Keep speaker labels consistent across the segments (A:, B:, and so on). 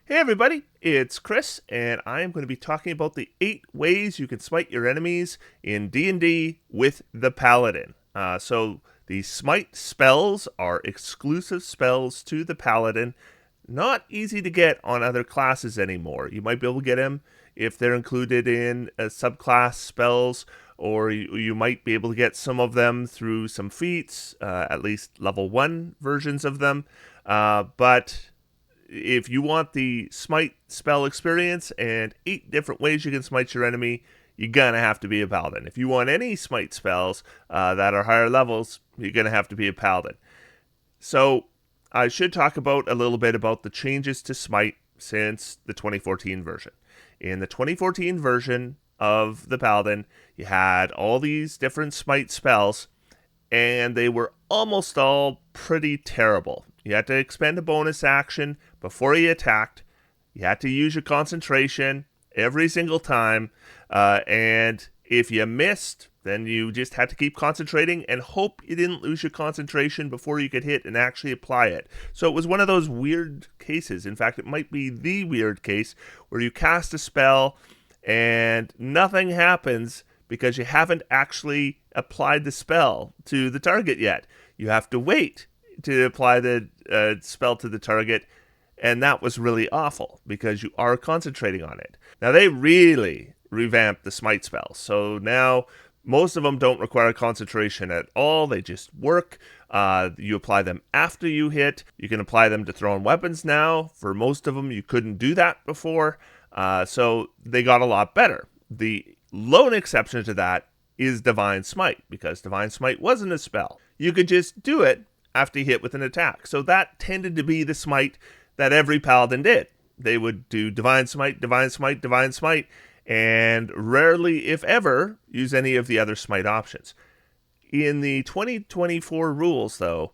A: Hey everybody, it's Chris, and I am going to be talking about the 8 ways you can smite your enemies in D&D with the Paladin. So the smite spells are exclusive spells to the Paladin, not easy to get on other classes anymore. You might be able to get them if they're included in subclass spells, or you might be able to get some of them through some feats, at least level 1 versions of them. But if you want the smite spell experience and 8 different ways you can smite your enemy, you're gonna have to be a paladin. If you want any smite spells that are higher levels, you're gonna have to be a paladin. So I should talk about a little bit about the changes to smite since the 2014 version. In the 2014 version of the paladin, you had all these different smite spells, and they were almost all pretty terrible. You had to expend a bonus action before you attacked. You had to use your concentration every single time. And if you missed, then you just had to keep concentrating and hope you didn't lose your concentration before you could hit and actually apply it. So it was one of those weird cases. In fact, it might be the weird case where you cast a spell and nothing happens because you haven't actually applied the spell to the target yet. You have to wait to apply the spell to the target, and that was really awful because you are concentrating on it. Now, they really revamped the smite spells, so now most of them don't require concentration at all. They just work. You apply them after you hit. You can apply them to thrown weapons now. For most of them, you couldn't do that before, so they got a lot better. The lone exception to that is Divine Smite, because Divine Smite wasn't a spell. You could just do it after you hit with an attack. So that tended to be the smite that every paladin did. They would do Divine Smite, Divine Smite, Divine Smite, and rarely, if ever, use any of the other smite options. In the 2024 rules, though,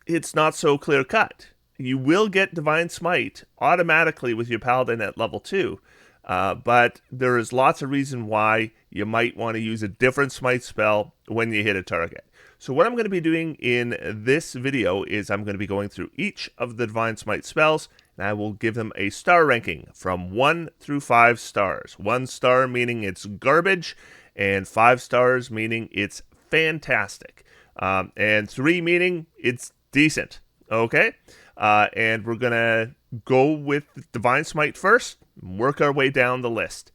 A: it's not so clear cut. You will get Divine Smite automatically with your paladin at level 2, but there is lots of reason why you might want to use a different smite spell when you hit a target. So what I'm going to be doing in this video is I'm going to be going through each of the Divine Smite spells, and I will give them a star ranking from 1 through 5 stars. 1 star meaning it's garbage, and 5 stars meaning it's fantastic. And 3 meaning it's decent. Okay? And we're going to go with Divine Smite first, work our way down the list.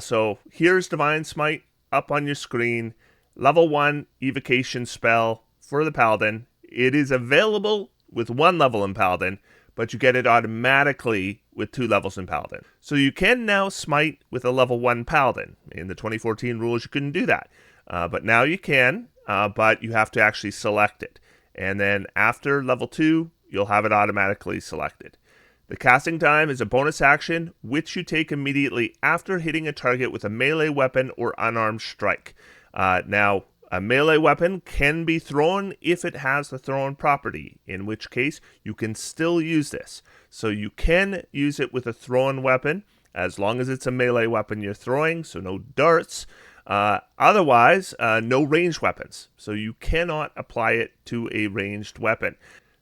A: So here's Divine Smite up on your screen. Level 1 evocation spell for the Paladin. It is available with 1 level in Paladin, but you get it automatically with 2 levels in Paladin. So you can now smite with a level 1 Paladin. In the 2014 rules, you couldn't do that. But now you can, but you have to actually select it. And then after level 2, you'll have it automatically selected. The casting time is a bonus action, which you take immediately after hitting a target with a melee weapon or unarmed strike. Now, a melee weapon can be thrown if it has the thrown property, in which case you can still use this. So you can use it with a thrown weapon, as long as it's a melee weapon you're throwing, so no darts. Otherwise, no ranged weapons, so you cannot apply it to a ranged weapon.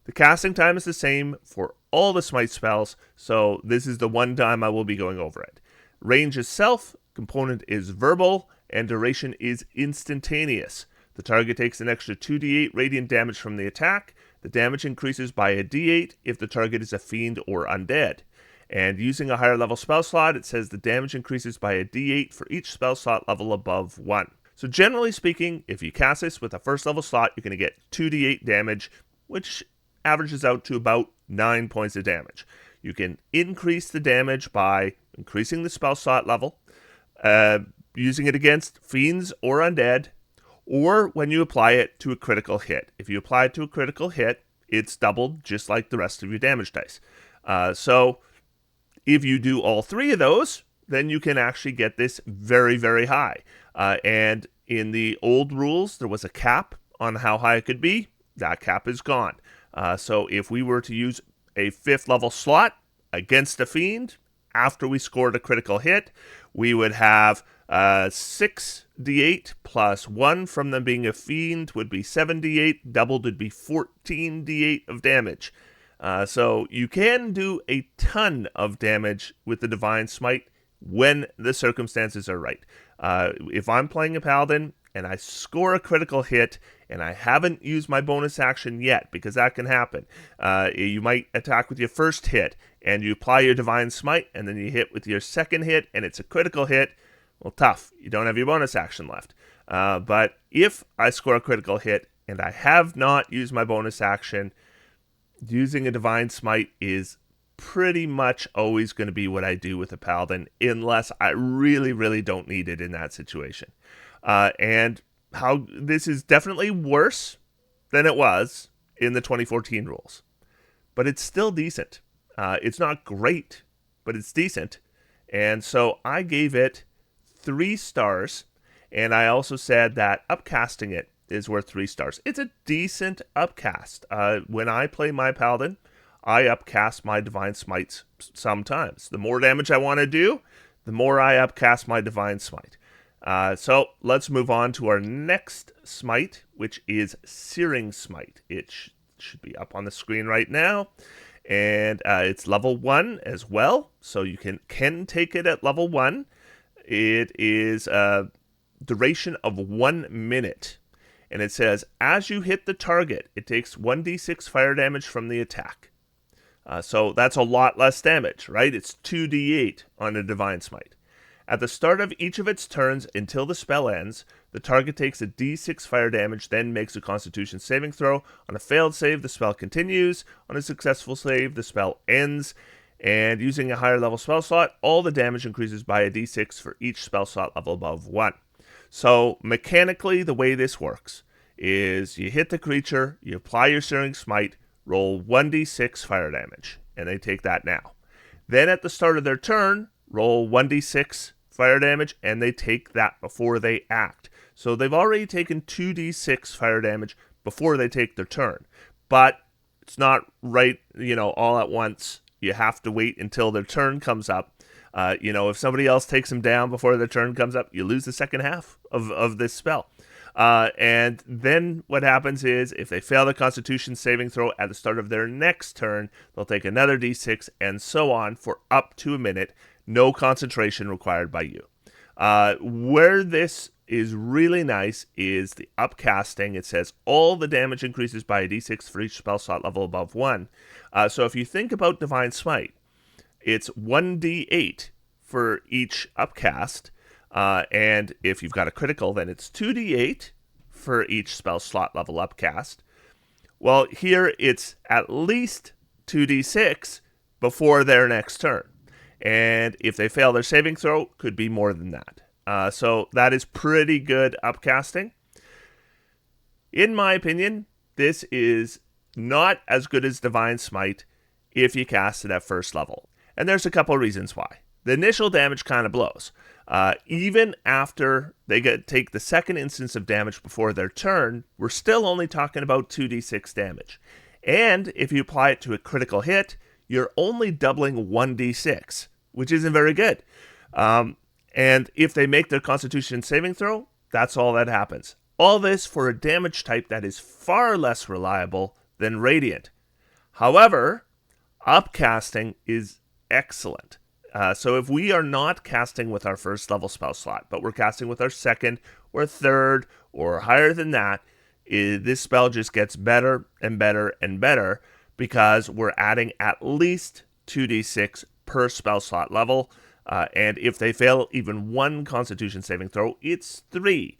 A: The casting time is the same for all the smite spells, so this is the one time I will be going over it. Range itself, component is verbal, and duration is instantaneous. The target takes an extra 2d8 radiant damage from the attack. The damage increases by a d8 if the target is a fiend or undead. And using a higher level spell slot, it says the damage increases by a d8 for each spell slot level above 1. So generally speaking, if you cast this with a first level slot, you're going to get 2d8 damage, which averages out to about 9 points of damage. You can increase the damage by increasing the spell slot level, using it against fiends or undead, or when you apply it to a critical hit. If you apply it to a critical hit, it's doubled just like the rest of your damage dice. So if you do all 3 of those, then you can actually get this very, very high. And in the old rules, there was a cap on how high it could be. That cap is gone. So if we were to use a 5th level slot against a fiend after we scored a critical hit, we would have 6d8 plus 1 from them being a fiend would be 7d8. Doubled would be 14d8 of damage. So you can do a ton of damage with the Divine Smite when the circumstances are right. If I'm playing a Paladin and I score a critical hit and I haven't used my bonus action yet, because that can happen. You might attack with your first hit and you apply your Divine Smite, and then you hit with your second hit and it's a critical hit. Well, tough. You don't have your bonus action left. But if I score a critical hit and I have not used my bonus action, using a Divine Smite is pretty much always going to be what I do with a Paladin, unless I really, really don't need it in that situation. And how this is definitely worse than it was in the 2014 rules, but it's still decent. It's not great, but it's decent. And so I gave it 3 stars, and I also said that upcasting it is worth 3 stars. It's a decent upcast. When I play my Paladin, I upcast my Divine Smites sometimes. The more damage I want to do, the more I upcast my Divine Smite. So let's move on to our next Smite, which is Searing Smite. It should be up on the screen right now. And it's level 1 as well, so you can take it at level 1. It is a duration of 1 minute. And it says, as you hit the target, it takes 1d6 fire damage from the attack. So that's a lot less damage, right? It's 2d8 on a Divine Smite. At the start of each of its turns until the spell ends, the target takes a d6 fire damage, then makes a Constitution saving throw. On a failed save, the spell continues. On a successful save, the spell ends. And using a higher level spell slot, all the damage increases by a d6 for each spell slot level above 1. So mechanically, the way this works is you hit the creature, you apply your Searing Smite, roll 1d6 fire damage, and they take that now. Then at the start of their turn, roll 1d6 fire damage, and they take that before they act. So they've already taken 2d6 fire damage before they take their turn. But it's not right, all at once. You have to wait until their turn comes up. If somebody else takes them down before their turn comes up, you lose the second half of this spell. And then what happens is, if they fail the Constitution saving throw at the start of their next turn, they'll take another d6, and so on for up to a minute. No concentration required by you. Where this is really nice is the upcasting. It says all the damage increases by a d6 for each spell slot level above 1. So if you think about Divine Smite, it's 1d8 for each upcast. And if you've got a critical, then it's 2d8 for each spell slot level upcast. Well, here it's at least 2d6 before their next turn. And if they fail their saving throw, could be more than that. So that is pretty good upcasting. In my opinion, this is not as good as Divine Smite if you cast it at first level. And there's a couple reasons why. The initial damage kind of blows. Even after they take the second instance of damage before their turn, we're still only talking about 2d6 damage. And if you apply it to a critical hit, you're only doubling 1d6, which isn't very good. And if they make their Constitution saving throw, that's all that happens. All this for a damage type that is far less reliable than Radiant. However, upcasting is excellent. So if we are not casting with our first level spell slot, but we're casting with our second or third or higher than that, this spell just gets better and better and better, because we're adding at least 2d6 per spell slot level. And if they fail even one Constitution saving throw, it's 3.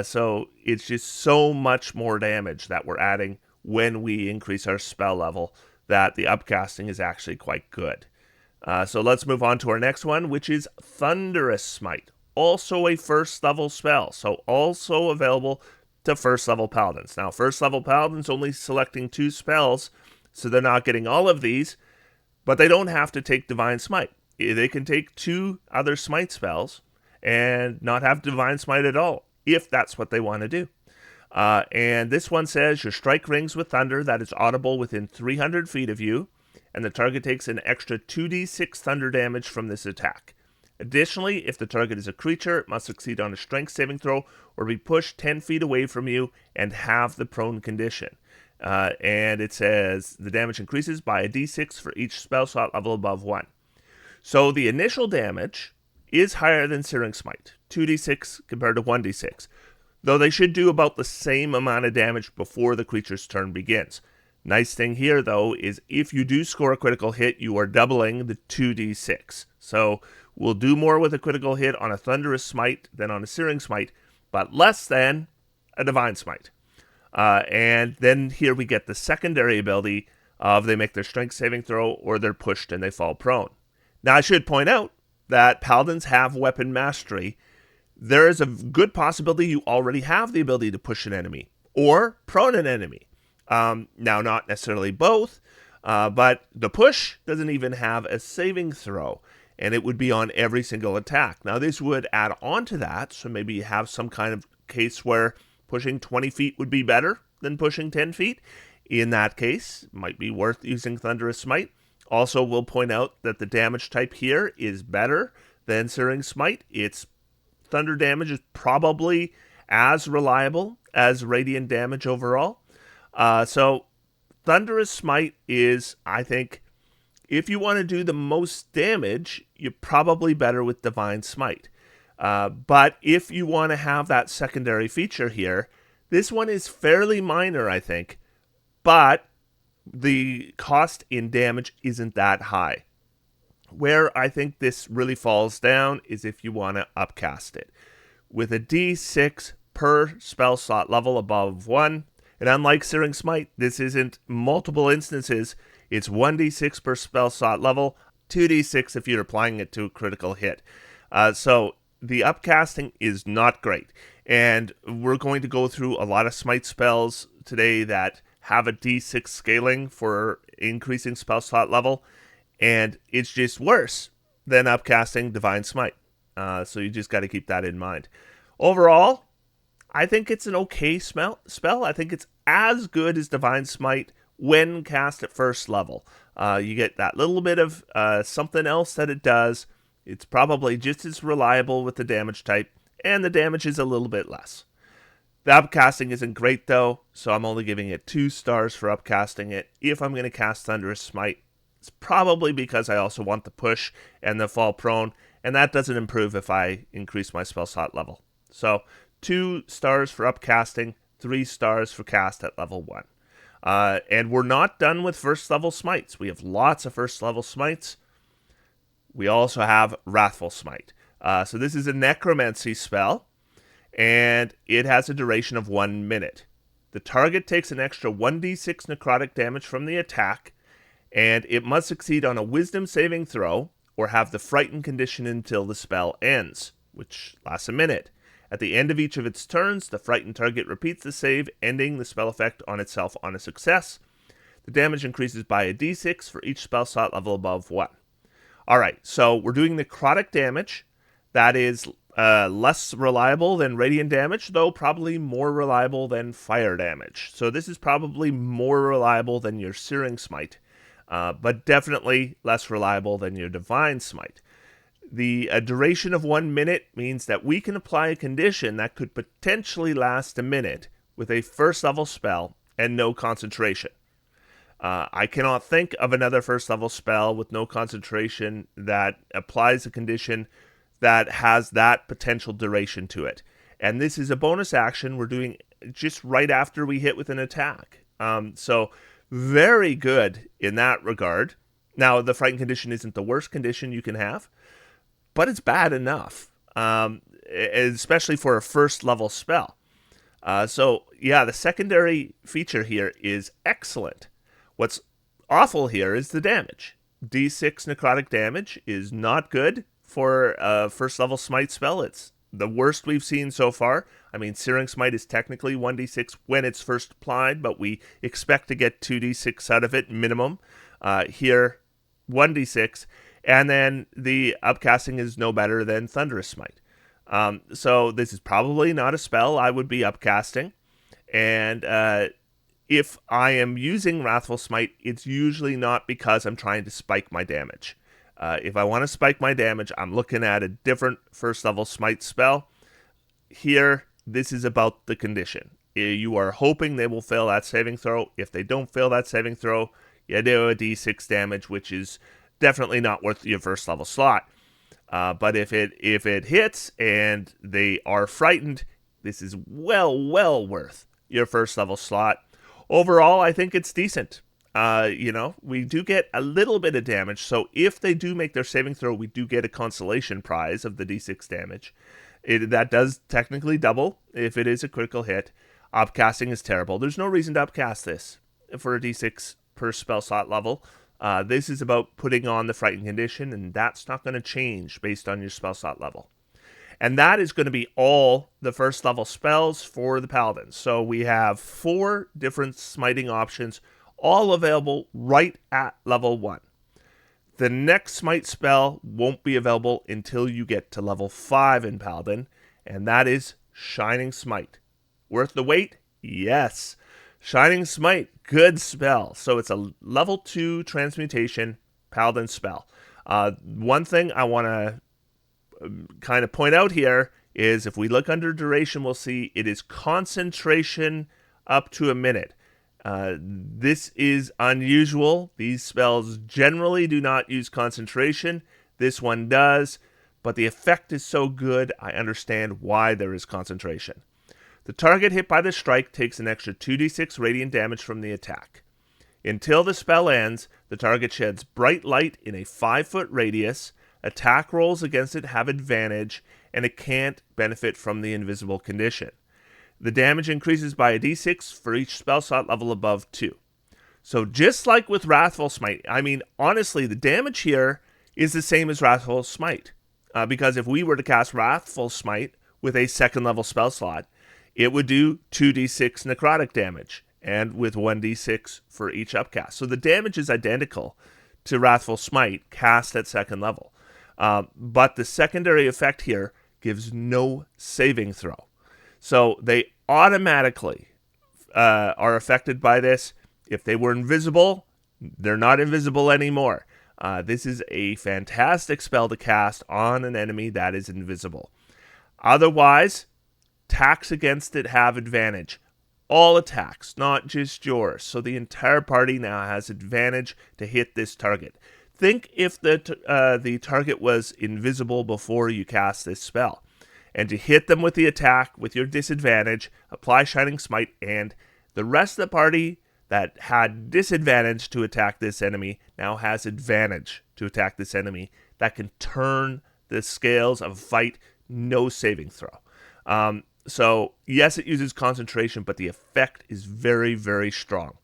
A: So it's just so much more damage that we're adding when we increase our spell level, that the upcasting is actually quite good. So let's move on to our next one, which is Thunderous Smite. Also a first level spell, so also available to first level paladins. Now, first level paladins only selecting 2 spells, so they're not getting all of these, but they don't have to take Divine Smite. They can take 2 other Smite spells and not have Divine Smite at all, if that's what they want to do. And this one says, your strike rings with thunder that is audible within 300 feet of you, and the target takes an extra 2d6 thunder damage from this attack. Additionally, if the target is a creature, it must succeed on a strength saving throw or be pushed 10 feet away from you and have the prone condition. and it says the damage increases by a d6 for each spell slot level above 1. So the initial damage is higher than Searing Smite, 2d6 compared to 1d6, though they should do about the same amount of damage before the creature's turn begins. Nice thing here, though, is if you do score a critical hit, you are doubling the 2d6. So we'll do more with a critical hit on a Thunderous Smite than on a Searing Smite, but less than a Divine Smite. And then here we get the secondary ability of they make their strength saving throw or they're pushed and they fall prone. Now I should point out that Paladins have weapon mastery. There is a good possibility you already have the ability to push an enemy or prone an enemy. Now not necessarily both, but the push doesn't even have a saving throw, and it would be on every single attack. Now this would add on to that, so maybe you have some kind of case where pushing 20 feet would be better than pushing 10 feet. In that case, it might be worth using Thunderous Smite. Also, we'll point out that the damage type here is better than Searing Smite. Its thunder damage is probably as reliable as radiant damage overall. So Thunderous Smite is, I think, if you want to do the most damage, you're probably better with Divine Smite. But if you want to have that secondary feature here, this one is fairly minor, I think, but the cost in damage isn't that high. Where I think this really falls down is if you want to upcast it. With a d6 per spell slot level above 1, and unlike Searing Smite, this isn't multiple instances, it's 1d6 per spell slot level, 2d6 if you're applying it to a critical hit. So the upcasting is not great. And we're going to go through a lot of Smite spells today that have a d6 scaling for increasing spell slot level, and it's just worse than upcasting Divine Smite. So you just got to keep that in mind. Overall, I think it's an okay spell. I think it's as good as Divine Smite when cast at first level. You get that little bit of something else that it does. It's probably just as reliable with the damage type, and the damage is a little bit less. The upcasting isn't great though, so I'm only giving it 2 stars for upcasting it. If I'm going to cast Thunderous Smite, it's probably because I also want the push and the fall prone, and that doesn't improve if I increase my spell slot level. So 2 stars for upcasting, 3 stars for cast at level 1. And we're not done with first level smites. We have lots of first level smites. We also have Wrathful Smite. So this is a necromancy spell, and it has a duration of 1 minute. The target takes an extra 1d6 necrotic damage from the attack, and it must succeed on a wisdom saving throw or have the frightened condition until the spell ends, which lasts a minute. At the end of each of its turns, the frightened target repeats the save, ending the spell effect on itself on a success. The damage increases by a d6 for each spell slot level above 1. Alright, so we're doing necrotic damage. That is less reliable than radiant damage, though probably more reliable than fire damage. So this is probably more reliable than your Searing Smite, but definitely less reliable than your Divine Smite. The duration of 1 minute means that we can apply a condition that could potentially last a minute with a first level spell and no concentration. I cannot think of another first level spell with no concentration that applies a condition that has that potential duration to it. And this is a bonus action we're doing just right after we hit with an attack. So very good in that regard. Now, the frightened condition isn't the worst condition you can have, but it's bad enough, especially for a first level spell. So yeah, the secondary feature here is excellent. What's awful here is the damage. D6 necrotic damage is not good for a first level smite spell. It's the worst we've seen so far. I mean, Searing Smite is technically 1d6 when it's first applied, but we expect to get 2d6 out of it minimum. Here, 1d6. And then the upcasting is no better than Thunderous Smite. So this is probably not a spell I would be upcasting. And if I am using Wrathful Smite, it's usually not because I'm trying to spike my damage. If I want to spike my damage, I'm looking at a different first level Smite spell. Here, this is about the condition. You are hoping they will fail that saving throw. If they don't fail that saving throw, you do a d6 damage, which is definitely not worth your first level slot. But if it hits and they are frightened, this is well worth your first level slot. Overall, I think it's decent. We do get a little bit of damage, so if they do make their saving throw, we do get a consolation prize of the d6 damage. That does technically double if it is a critical hit. Upcasting is terrible. There's no reason to upcast this for a d6 per spell slot level. This is about putting on the frightened condition, and that's not going to change based on your spell slot level. And that is going to be all the first level spells for the Paladins. So we have 4 different smiting options, all available right at level 1. The next smite spell won't be available until you get to level 5 in Paladin, and that is Shining Smite. Worth the wait? Yes. Shining Smite, good spell. So it's a level 2 transmutation Paladin spell. One thing I want to kind of point out here is if we look under duration, we'll see it is concentration up to a minute. This is unusual. These spells generally do not use concentration. This one does, but the effect is so good, I understand why there is concentration. The target hit by the strike takes an extra 2d6 radiant damage from the attack. Until the spell ends, the target sheds bright light in a 5-foot radius, attack rolls against it have advantage, and it can't benefit from the invisible condition. The damage increases by a d6 for each spell slot level above 2. So just like with Wrathful Smite, honestly, the damage here is the same as Wrathful Smite. Because if we were to cast Wrathful Smite with a 2nd level spell slot, it would do 2d6 necrotic damage, and with 1d6 for each upcast. So the damage is identical to Wrathful Smite cast at 2nd level. But the secondary effect here gives no saving throw. So they automatically are affected by this. If they were invisible, they're not invisible anymore. This is a fantastic spell to cast on an enemy that is invisible. Otherwise, attacks against it have advantage. All attacks, not just yours. So the entire party now has advantage to hit this target. Think if the target was invisible before you cast this spell. And to hit them with the attack with your disadvantage, apply Shining Smite, and the rest of the party that had disadvantage to attack this enemy now has advantage to attack this enemy. That can turn the scales of a fight, no saving throw. So yes, it uses concentration, but the effect is very, very strong.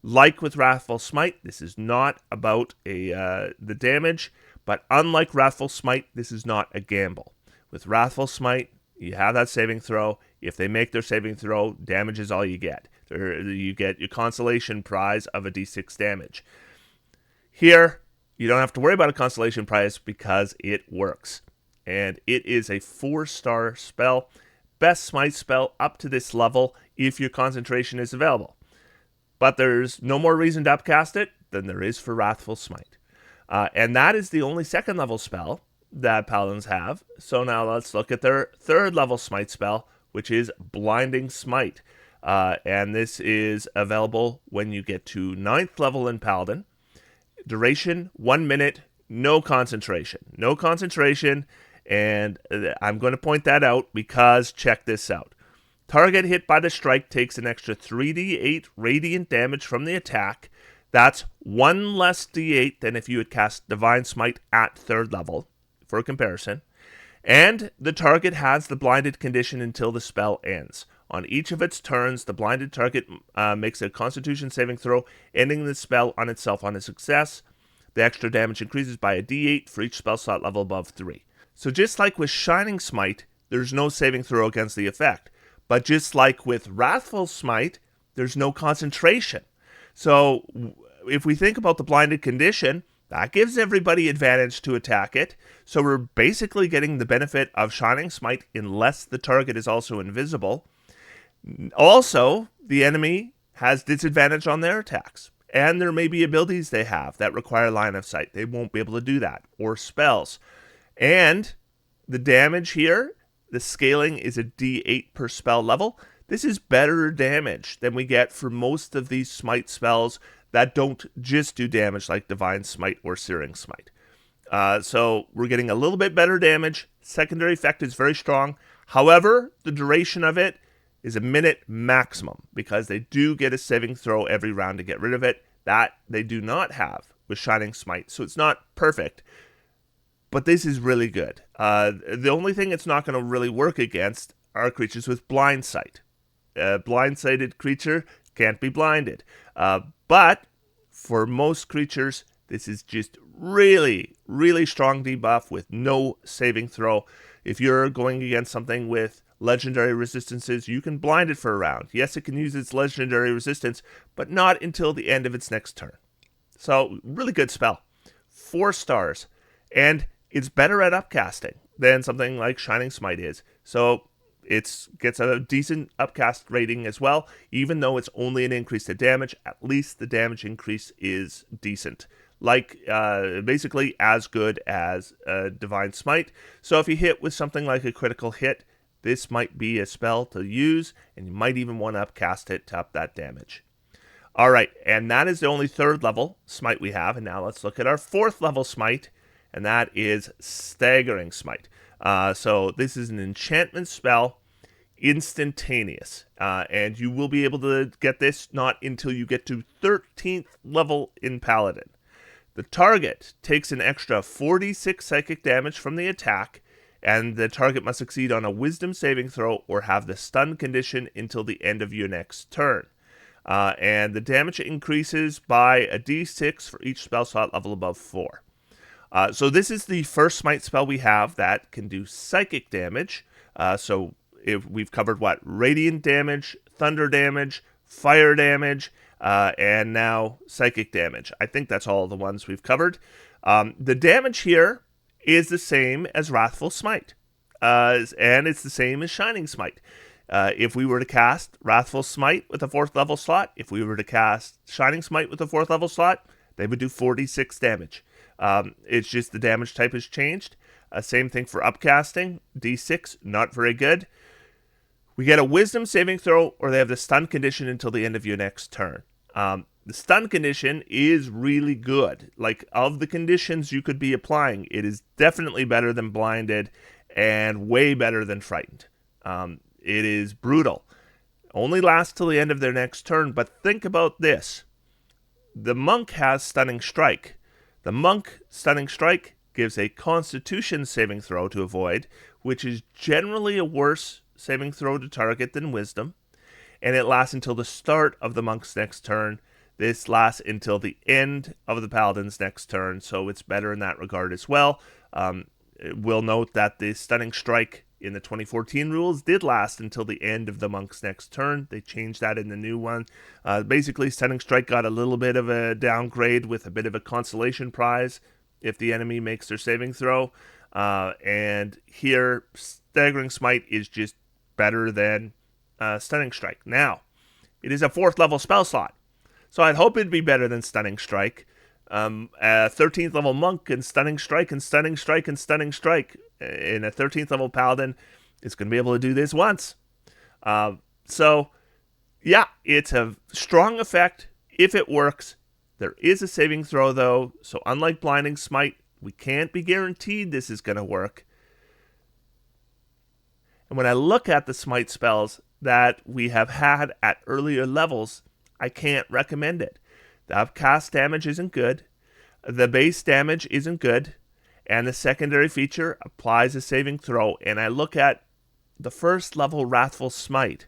A: Like with Wrathful Smite, this is not about the damage, but unlike Wrathful Smite, this is not a gamble. With Wrathful Smite, you have that saving throw. If they make their saving throw, damage is all you get. You get your consolation prize of a d6 damage. Here, you don't have to worry about a consolation prize because it works. And it is a 4-star spell. Best smite spell up to this level if your concentration is available. But there's no more reason to upcast it than there is for Wrathful Smite. And that is the only 2nd level spell that Paladins have. So now let's look at their 3rd level smite spell, which is Blinding Smite. And this is available when you get to 9th level in Paladin. Duration, 1 minute, no concentration. No concentration, and I'm going to point that out because check this out. Target hit by the strike takes an extra 3d8 radiant damage from the attack. That's 1 less d8 than if you had cast Divine Smite at 3rd level, for comparison. And the target has the blinded condition until the spell ends. On each of its turns, the blinded target makes a Constitution saving throw, ending the spell on itself on a success. The extra damage increases by a d8 for each spell slot level above 3. So just like with Shining Smite, there's no saving throw against the effect. But just like with Wrathful Smite, there's no concentration. So if we think about the blinded condition, that gives everybody advantage to attack it. So we're basically getting the benefit of Shining Smite unless the target is also invisible. Also, the enemy has disadvantage on their attacks. And there may be abilities they have that require line of sight. They won't be able to do that. Or spells. And the damage here, the scaling is a d8 per spell level. This is better damage than we get for most of these smite spells that don't just do damage like Divine Smite or Searing Smite. So we're getting a little bit better damage. Secondary effect is very strong. However, the duration of it is a minute maximum because they do get a saving throw every round to get rid of it. That they do not have with Shining Smite. So it's not perfect, but this is really good. The only thing it's not going to really work against are creatures with blind sight. A blindsided creature can't be blinded. But for most creatures, this is just really, really strong debuff with no saving throw. If you're going against something with legendary resistances, you can blind it for a round. Yes, it can use its legendary resistance, but not until the end of its next turn. So, really good spell. 4 stars. And it's better at upcasting than something like Shining Smite is. So, it gets a decent upcast rating as well. Even though it's only an increase to damage, at least the damage increase is decent. Like, basically as good as Divine Smite. So if you hit with something like a critical hit, this might be a spell to use, and you might even want to upcast it to up that damage. All right, and that is the only 3rd level Smite we have. And now let's look at our 4th level Smite, and that is Staggering Smite. So this is an enchantment spell, instantaneous, and you will be able to get this not until you get to 13th level in Paladin. The target takes an extra 46 psychic damage from the attack, and the target must succeed on a wisdom saving throw or have the stun condition until the end of your next turn. And the damage increases by a d6 for each spell slot level above 4. So this is the first Smite spell we have that can do psychic damage. So if we've covered what? Radiant damage, thunder damage, fire damage, and now psychic damage. I think that's all the ones we've covered. The damage here is the same as Wrathful Smite, and it's the same as Shining Smite. If we were to cast Wrathful Smite with a 4th level slot, if we were to cast Shining Smite with a 4th level slot, they would do 46 damage. It's just the damage type has changed. Same thing for upcasting. D6, not very good. We get a wisdom saving throw, or they have the stun condition until the end of your next turn. The stun condition is really good. Like, of the conditions you could be applying, it is definitely better than blinded and way better than frightened. It is brutal. Only lasts till the end of their next turn, but think about this. The monk has Stunning Strike. The monk Stunning Strike gives a Constitution saving throw to avoid, which is generally a worse saving throw to target than Wisdom, and it lasts until the start of the monk's next turn. This lasts until the end of the paladin's next turn, so it's better in that regard as well. We'll note that the Stunning Strike in the 2014 rules did last until the end of the monk's next turn. They changed that in the new one. Basically, Stunning Strike got a little bit of a downgrade with a bit of a consolation prize if the enemy makes their saving throw. And here, Staggering Smite is just better than Stunning Strike. Now, it is a 4th level spell slot, so I'd hope it'd be better than Stunning Strike. A 13th level monk and Stunning Strike and Stunning Strike and Stunning Strike. In a 13th level paladin, it's going to be able to do this once. So, yeah, it's a strong effect if it works. There is a saving throw, though, so unlike Blinding Smite, we can't be guaranteed this is going to work. And when I look at the Smite spells that we have had at earlier levels, I can't recommend it. The upcast damage isn't good, the base damage isn't good, and the secondary feature applies a saving throw. And I look at the 1st level Wrathful Smite,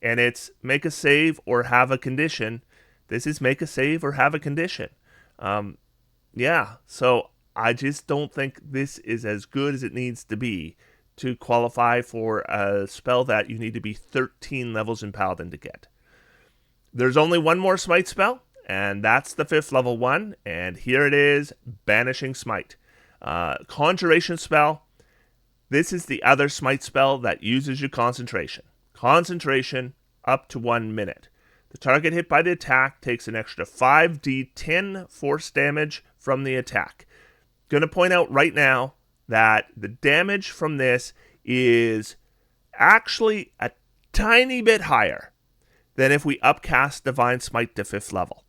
A: and it's make a save or have a condition. This is make a save or have a condition. So I just don't think this is as good as it needs to be to qualify for a spell that you need to be 13 levels in Paladin to get. There's only one more Smite spell, and that's the 5th level one, and here it is, Banishing Smite. Conjuration spell. This is the other Smite spell that uses your concentration. Concentration up to 1 minute. The target hit by the attack takes an extra 5d10 force damage from the attack. Going to point out right now that the damage from this is actually a tiny bit higher than if we upcast Divine Smite to 5th level.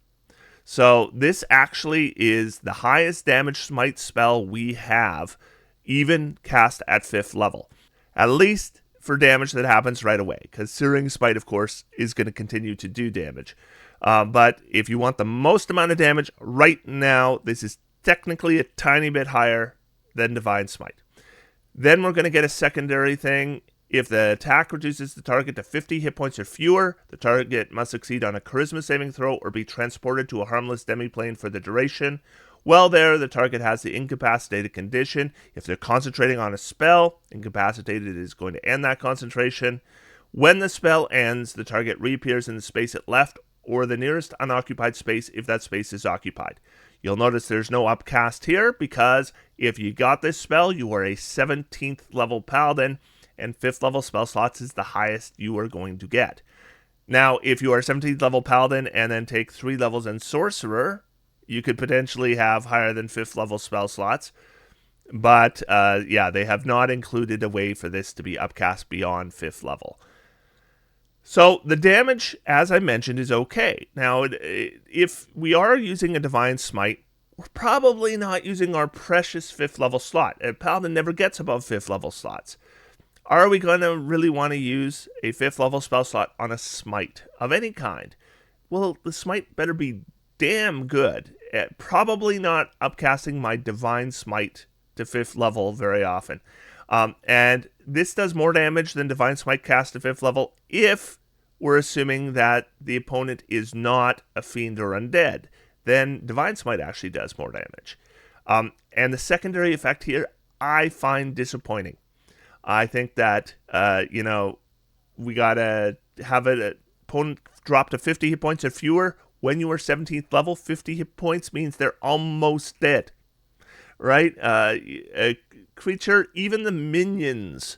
A: So this actually is the highest damage smite spell we have, even cast at 5th level. At least for damage that happens right away, because Searing Smite, of course, is going to continue to do damage. But if you want the most amount of damage right now, this is technically a tiny bit higher than Divine Smite. Then we're going to get a secondary thing. If the attack reduces the target to 50 hit points or fewer, the target must succeed on a charisma saving throw or be transported to a harmless demiplane for the duration. While there, the target has the incapacitated condition. If they're concentrating on a spell, incapacitated is going to end that concentration. When the spell ends, the target reappears in the space it left or the nearest unoccupied space if that space is occupied. You'll notice there's no upcast here because if you got this spell, you are a 17th level paladin, and 5th level spell slots is the highest you are going to get. Now, if you are 17th level paladin and then take 3 levels in sorcerer, you could potentially have higher than 5th level spell slots. But yeah, they have not included a way for this to be upcast beyond 5th level. So the damage, as I mentioned, is okay. Now, if we are using a Divine Smite, we're probably not using our precious 5th level slot. A paladin never gets above 5th level slots. Are we going to really want to use a 5th level spell slot on a smite of any kind? Well, the smite better be damn good at probably not upcasting my Divine Smite to 5th level very often. And this does more damage than Divine Smite cast to 5th level if we're assuming that the opponent is not a fiend or undead. Then Divine Smite actually does more damage. And the secondary effect here, I find disappointing. I think that, we got to have an opponent drop to 50 hit points or fewer. When you are 17th level, 50 hit points means they're almost dead, right? A creature, even the minions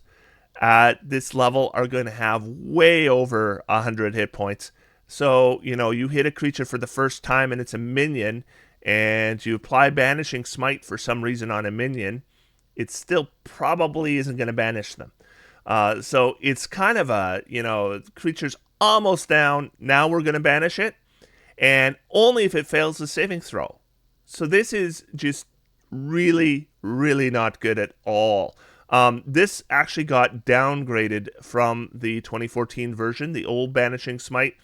A: at this level are going to have way over 100 hit points. So, you hit a creature for the first time and it's a minion, and you apply Banishing Smite for some reason on a minion, it still probably isn't going to banish them. So it's kind of a, creature's almost down, now we're going to banish it, and only if it fails the saving throw. So this is just really, really not good at all. This actually got downgraded from the 2014 version, the old Banishing Smite.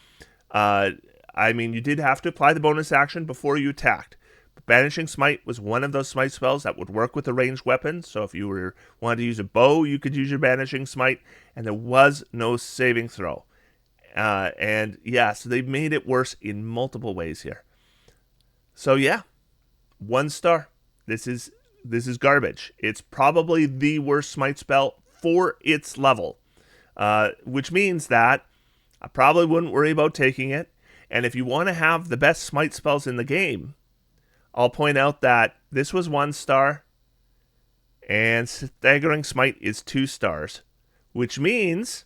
A: You did have to apply the bonus action before you attacked. Banishing Smite was one of those smite spells that would work with a ranged weapon. So if you wanted to use a bow, you could use your Banishing Smite, and there was no saving throw. So they've made it worse in multiple ways here. So yeah, 1 star. This is garbage. It's probably the worst smite spell for its level, which means that I probably wouldn't worry about taking it. And if you want to have the best smite spells in the game, I'll point out that this was 1 star, and Staggering Smite is 2 stars, which means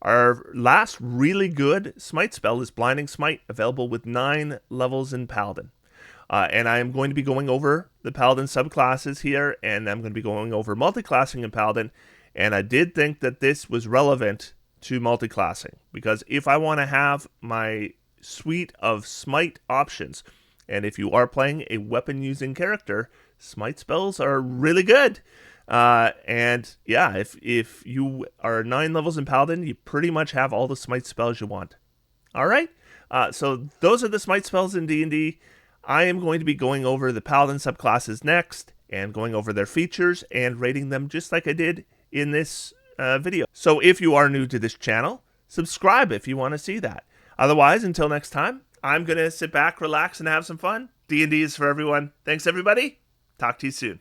A: our last really good smite spell is Blinding Smite, available with 9 levels in Paladin. And I am going to be going over the Paladin subclasses here, and I'm going to be going over multiclassing in Paladin, and I did think that this was relevant to multiclassing, because if I want to have my suite of smite options, and if you are playing a weapon-using character, smite spells are really good. If you are 9 levels in Paladin, you pretty much have all the smite spells you want. All right? So those are the smite spells in D&D. I am going to be going over the Paladin subclasses next, and going over their features and rating them just like I did in this video. So if you are new to this channel, subscribe if you want to see that. Otherwise, until next time, I'm going to sit back, relax, and have some fun. D&D is for everyone. Thanks, everybody. Talk to you soon.